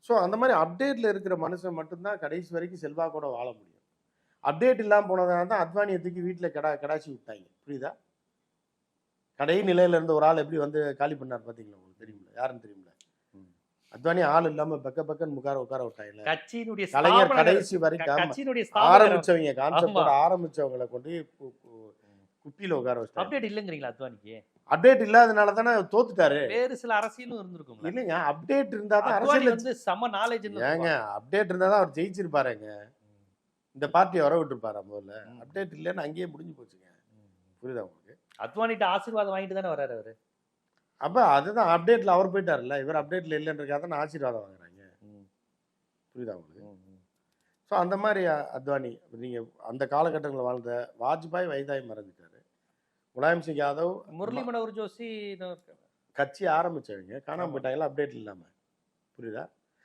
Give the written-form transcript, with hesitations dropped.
So அந்த மாதிரி அப்டேட்டில் இருக்கிற மனுஷன் மட்டும்தான் கடைசி வரைக்கும் செல்வாக்கோட வாழ முடியும். அப்டேட் இல்லாமல் போனதுனால தான் அத்வானியை தூக்கி வீட்டில் கடாச்சி விட்டாங்க. புரியுதா? கடை நிலையில இருந்த ஒரு ஆள் எப்படி வந்து காலி பண்ணார் பார்த்தீங்களா? உங்களுக்கு தெரியுமில்ல? யாருன்னு தெரியுமில்ல? அத்வானி ஆள் இல்லாமல் பக்கன்னு உட்கார விட்டாங்க. கட்சியினுடைய கலைஞர் கடைசி வரைக்கும் ஆரம்பிச்சவங்க கான்செப்டோட ஆரம்பிச்சவங்களை கொண்டு குப்பியில உட்கார வச்சு. அப்டேட் இல்லைங்கிறீங்களா அத்வானிக்கு? அப்டேட் இல்லாதனால தானே தோத்துட்டாரு. வேறு சில அரசியலும் இருந்திருக்கும் இல்லைங்க, அப்டேட் இருந்தா தான் அரசியல் வந்து செம நாலேஜ். ஏங்க அப்டேட் இருந்தா தான் அவர் ஜெயிச்சிருப்பாருங்க. இந்த பார்ட்டியை வர விட்டுருப்பாரு முதல்ல. அப்டேட் இல்லைன்னு அங்கேயே முடிஞ்சு போச்சுங்க. புரியுதா உங்களுக்கு? அத்வானிட்ட ஆசீர்வாதம் வாங்கிட்டு தானே வர்றாரு அவரு. அப்ப அதுதான் அப்டேட்ல அவர் போயிட்டாருல்ல. இவர் அப்டேட்ல இல்லைன்றதுக்காக தான் ஆசீர்வாதம் வாங்குறாங்க. புரியுதா உங்களுக்கு? ஸோ அந்த மாதிரி அத்வானி நீங்க அந்த காலகட்டங்களில் வாழ்ந்த வாஜ்பாய் வயதாய் மறந்துட்டாரு. முலாயம் சிங் யாதவ், முரளி மனோகர் ஜோஷி கட்சி ஆரம்பிச்சவங்க காணாம போயிட்டாங்களா அப்டேட் இல்லாம. புரியுதா?